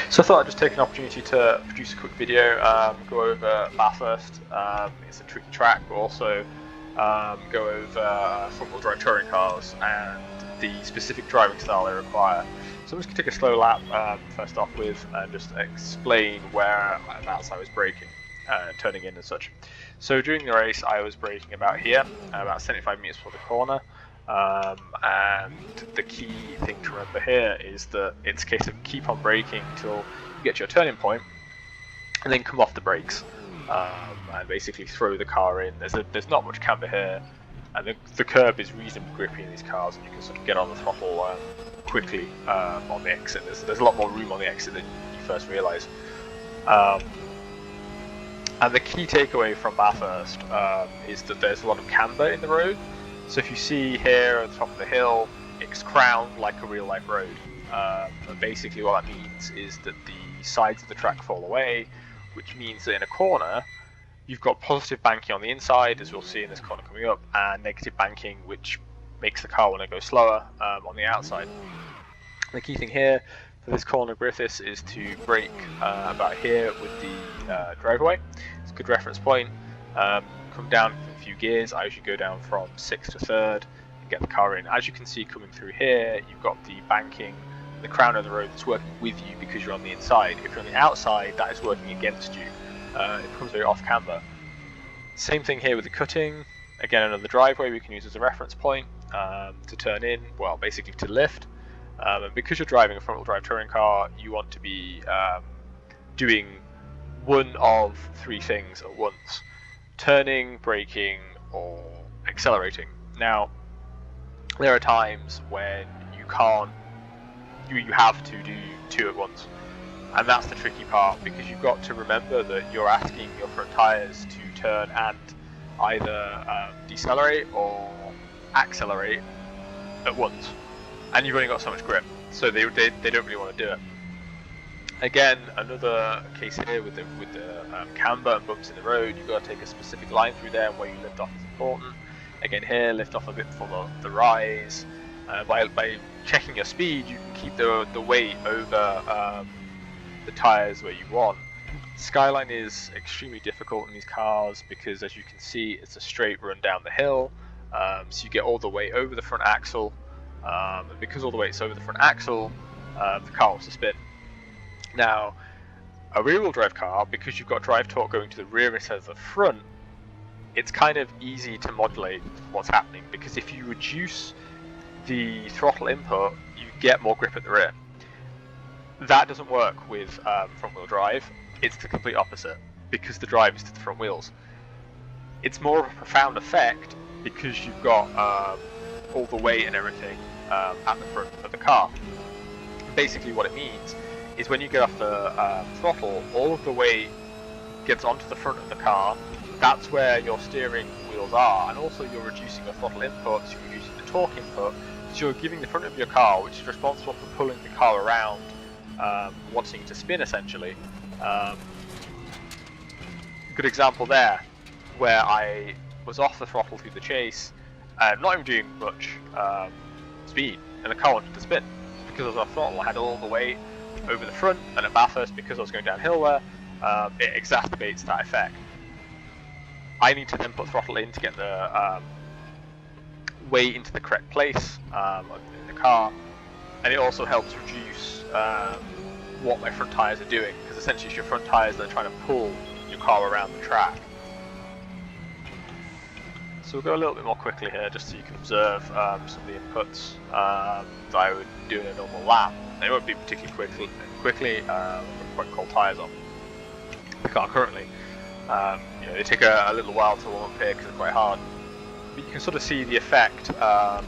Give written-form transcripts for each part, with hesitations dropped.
So I thought I'd just take an opportunity to produce a quick video, go over Bathurst. It's a tricky track, but also go over front-wheel drive touring cars and the specific driving style they require. So I'm just going to take a slow lap first off with and just explain whereabouts I was braking, turning in and such. So during the race I was braking about here, about 75 meters before the corner. And the key thing to remember here is that it's a case of keep on braking until you get to your turning point, and then come off the brakes, and basically throw the car in. There's not much camber here, and the curb is reasonably grippy in these cars, and you can sort of get on the throttle quickly on the exit. There's a lot more room on the exit than you first realise. And the key takeaway from Bathurst is that there's a lot of camber in the road. So if you see here at the top of the hill, it's crowned like a real life road. And basically what that means is that the sides of the track fall away, which means that in a corner, you've got positive banking on the inside, as we'll see in this corner coming up, and negative banking, which makes the car want to go slower on the outside. The key thing here for this corner Griffiths is to brake about here with the driveway. It's a good reference point. Come down a few gears. I usually go down from 6th to 3rd and get the car in. As you can see coming through here, you've got the banking, the crown of the road that's working with you because you're on the inside. If you're on the outside, that is working against you. It becomes very off camber. Same thing here with the cutting. Again, another driveway we can use as a reference point to turn in, well, basically to lift. And because you're driving a front-wheel drive touring car, you want to be doing one of three things at once: turning, braking, or accelerating. Now, there are times when you can't, you have to do two at once, and that's the tricky part, because you've got to remember that you're asking your front tyres to turn and either decelerate or accelerate at once, and you've only got so much grip, so they don't really want to do it. Again, another case here with the camber and bumps in the road. You've got to take a specific line through there, and where you lift off is important. Again, here, lift off a bit before the rise. By checking your speed, you can keep the weight over the tyres where you want. Skyline is extremely difficult in these cars because, as you can see, it's a straight run down the hill, so you get all the weight over the front axle, and because all the weight's over the front axle, the car wants to spin. Now, a rear-wheel drive car, because you've got drive torque going to the rear instead of the front, it's kind of easy to modulate what's happening, because if you reduce the throttle input, you get more grip at the rear. That doesn't work with front-wheel drive. It's the complete opposite, because the drive is to the front wheels. It's more of a profound effect because you've got all the weight and everything at the front of the car. Basically what it means is when you get off the throttle, all of the weight gets onto the front of the car. That's where your steering wheels are, and also you're reducing your throttle input, so you're reducing the torque input, so you're giving the front of your car, which is responsible for pulling the car around, wanting to spin essentially. Good example there, where I was off the throttle through the chase, not even doing much speed, and the car wanted to spin. Because I was off throttle, I had all the weight over the front, and at Bathurst, because I was going downhill there, it exacerbates that effect. I need to then put throttle in to get the weight into the correct place in the car, and it also helps reduce what my front tyres are doing, because essentially it's your front tyres that are trying to pull your car around the track. So we'll go a little bit more quickly here, just so you can observe some of the inputs that I would do in a normal lap. They won't be particularly quickly. I've got quite cold tyres on the car currently. They take a little while to warm up here because they're quite hard. But you can sort of see the effect of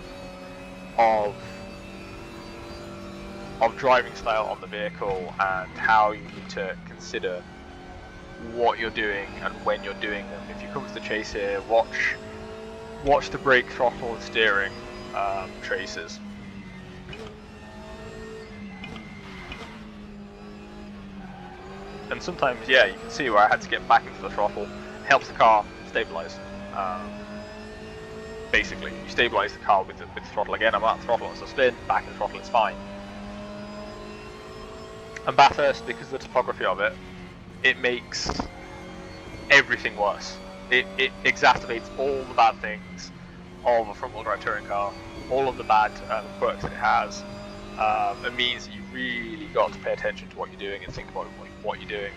driving style on the vehicle, and how you need to consider what you're doing and when you're doing them. If you come to the chase here, watch the brake, throttle and steering traces. And sometimes, yeah, you can see where I had to get back into the throttle. It helps the car stabilise. Basically, you stabilise the car with the throttle. Again, I'm at the throttle, it's a spin, back in the throttle, it's fine. And Bathurst, because of the topography of it, it makes everything worse. It exacerbates all the bad things of a front-wheel drive touring car, all of the bad quirks that it has. It means that you really got to pay attention to what you're doing and think about what you're doing,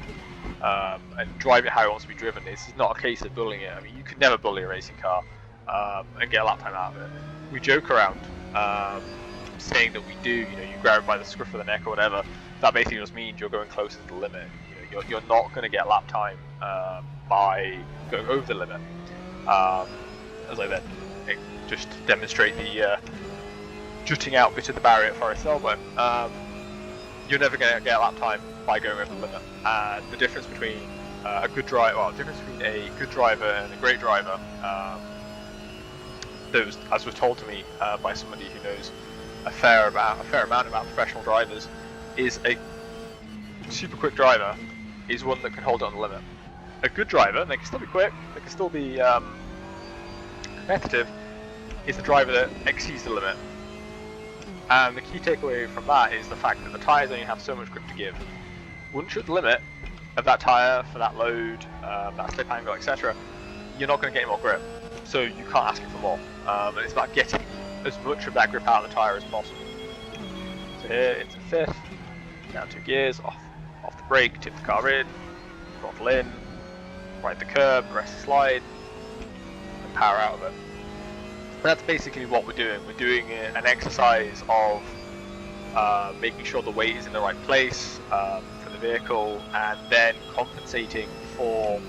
and drive it how it wants to be driven. This is not a case of bullying it. I mean, you could never bully a racing car and get a lap time out of it. We joke around saying that we do. You grab it by the scruff of the neck or whatever. That basically just means you're going closer to the limit. You're not going to get lap time by going over the limit. As I then just demonstrate the jutting out bit of the barrier at Forest Elbow. You're never going to get lap time by going over the limit. And the difference between a good driver, and a great driver, as was told to me by somebody who knows a fair amount about professional drivers, is a super quick driver is one that can hold it on the limit. A good driver, they can still be quick, they can still be competitive, is the driver that exceeds the limit. And the key takeaway from that is the fact that the tyres only have so much grip to give. Once you're at the limit of that tyre for that load, that slip angle, etc., you're not going to get any more grip. So you can't ask it for more. And it's about getting as much of that grip out of the tyre as possible. So here, into fifth, down 2 gears, off the brake, tip the car in, throttle in, ride the curb, rest the slide, and power out of it. And that's basically what we're doing. We're doing an exercise of making sure the weight is in the right place for the vehicle, and then compensating for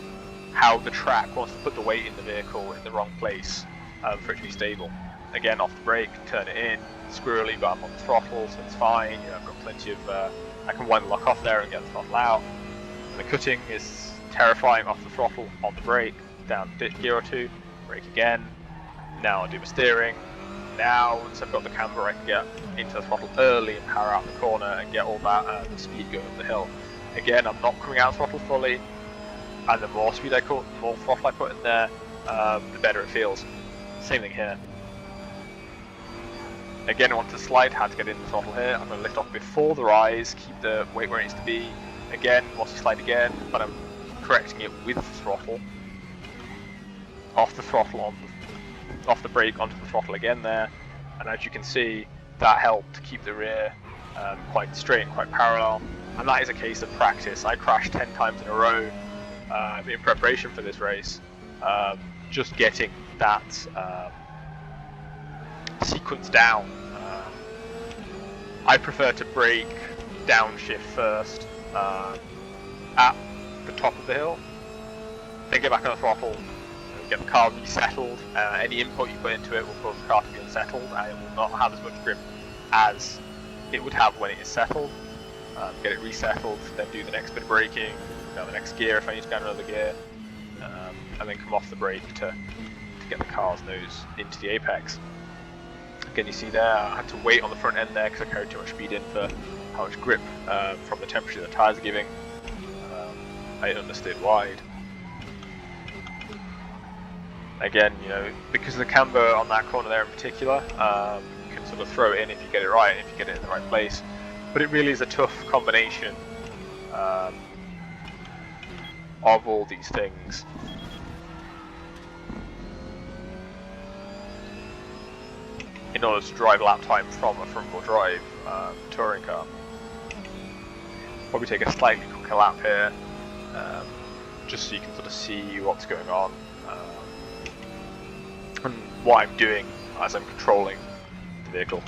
how the track wants to put the weight in the vehicle in the wrong place for it to be stable. Again, off the brake, turn it in, squirrely, but I'm on the throttle, so it's fine. I've got plenty of, I can wind the lock off there and get the throttle out. And the cutting is terrifying, off the throttle, on the brake, down a gear or 2, brake again. Now I'll do my steering. Now, once I've got the camber, I can get into the throttle early and power out the corner and get all that the speed going up the hill. Again, I'm not coming out throttle fully, and the more speed the more throttle I put in there, the better it feels. Same thing here. Again, I want to slide, how to get in the throttle here. I'm going to lift off before the rise, keep the weight where it needs to be. Again, want to slide again, but I'm correcting it with the throttle. Off the throttle, off the brake, onto the throttle again there. And as you can see, that helped to keep the rear quite straight and quite parallel. And that is a case of practice. I crashed 10 times in a row in preparation for this race, just getting that sequence down. I prefer to brake downshift first at the top of the hill, then get back on the throttle, get the car resettled. Any input you put into it will cause the car to be unsettled, and it will not have as much grip as it would have when it is settled. Get it resettled, then do the next bit of braking, go the next gear if I need to go another gear, and then come off the brake to get the car's nose into the apex. Again, you see there, I had to wait on the front end there because I carried too much speed in for how much grip from the temperature the tyres are giving. I understood wide. Again, because of the camber on that corner there in particular, you can sort of throw it in if you get it right, if you get it in the right place. But it really is a tough combination of all these things. In order to drive lap time from a front-wheel drive touring car. Probably take a slightly quicker lap here, just so you can sort of see what's going on and what I'm doing as I'm controlling the vehicle.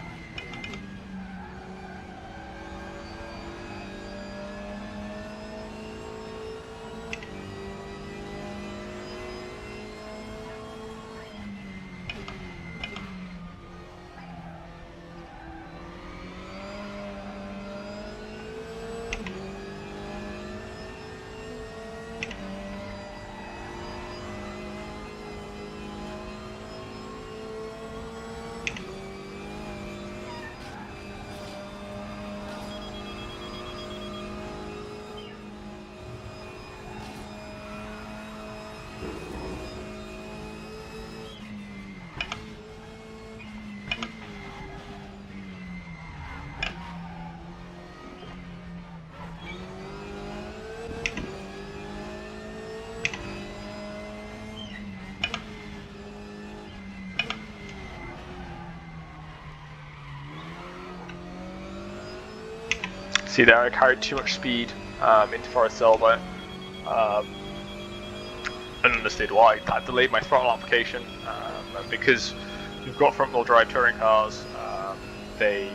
See there, I carried too much speed into Forest Silver. I don't understand why. That delayed my throttle application, because we've got front-wheel drive touring cars. They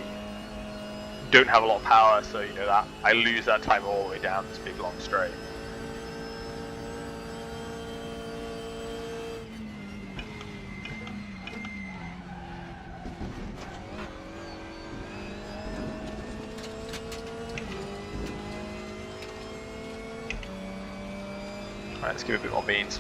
don't have a lot of power, so you know that I lose that time all the way down this big long straight. Alright, let's give it a bit more beans.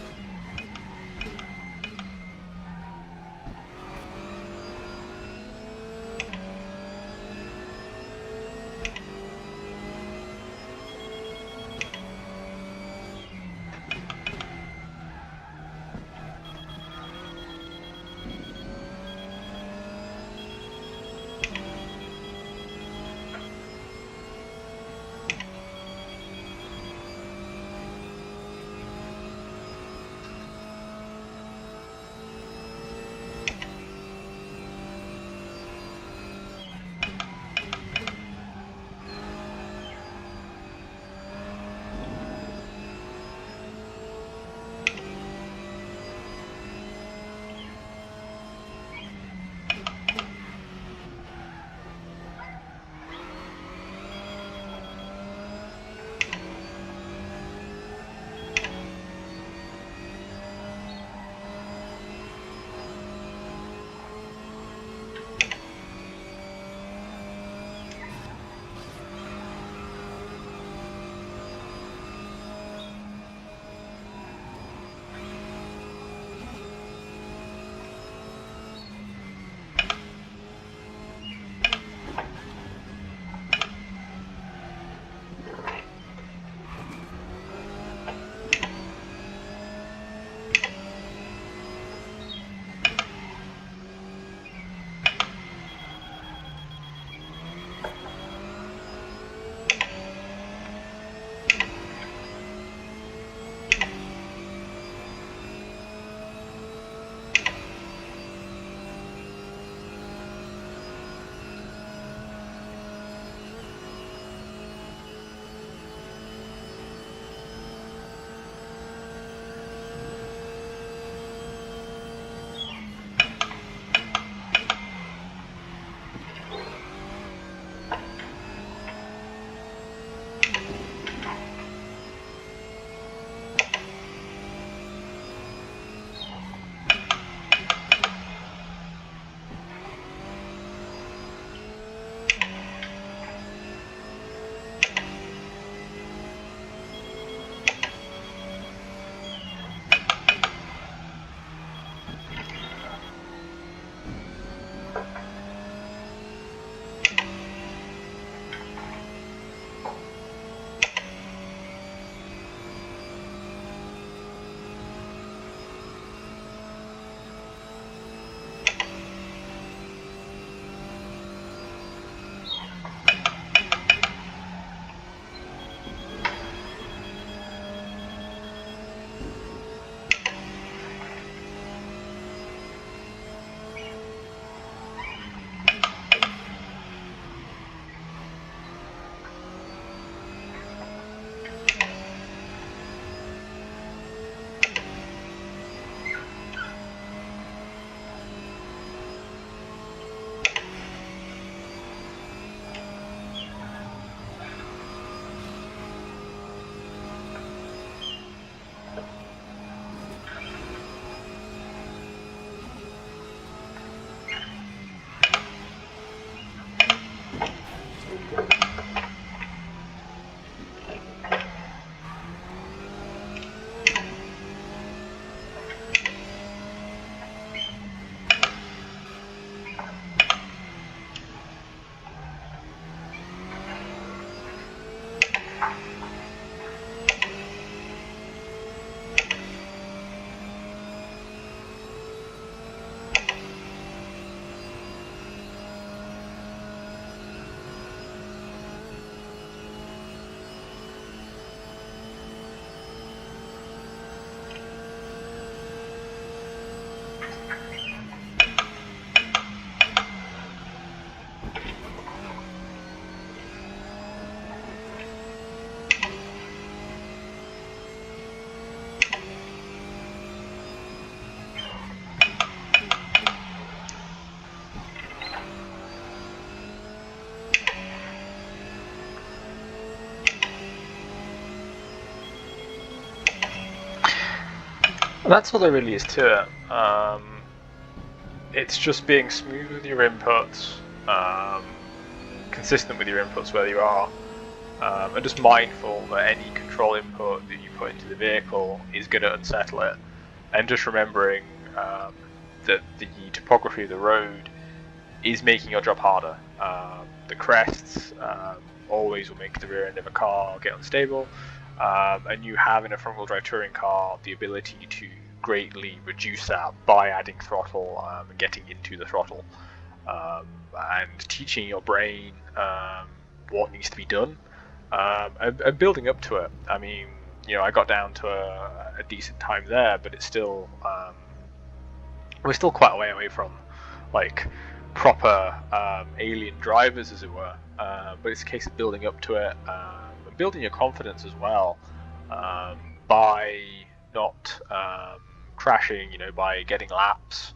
That's all there really is to it. It's just being smooth with your inputs, consistent with your inputs where you are, and just mindful that any control input that you put into the vehicle is going to unsettle it, and just remembering that the topography of the road is making your job harder. The crests always will make the rear end of a car get unstable, and you have in a front-wheel drive touring car the ability to greatly reduce that by adding throttle and getting into the throttle, and teaching your brain what needs to be done, and building up to it. I mean, I got down to a decent time there, but it's still we're still quite a way away from like proper alien drivers, as it were. But it's a case of building up to it and building your confidence as well, by not crashing. By getting laps,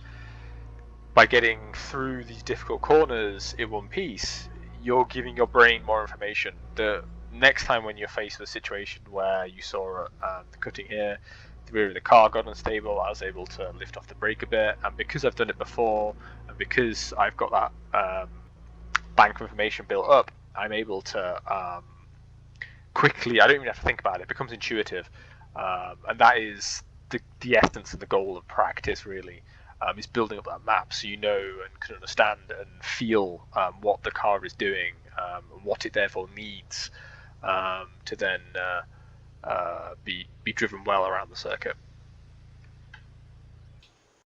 by getting through these difficult corners in one piece. You're giving your brain more information. The next time when you're faced with a situation where you saw the cutting here, the rear of the car got unstable, I was able to lift off the brake a bit, and because I've done it before, and because I've got that bank of information built up, I'm able to quickly, I don't even have to think about it, it becomes intuitive, and that is the essence and the goal of practice, really, is building up that map so you know and can understand and feel what the car is doing, and what it therefore needs to then be driven well around the circuit.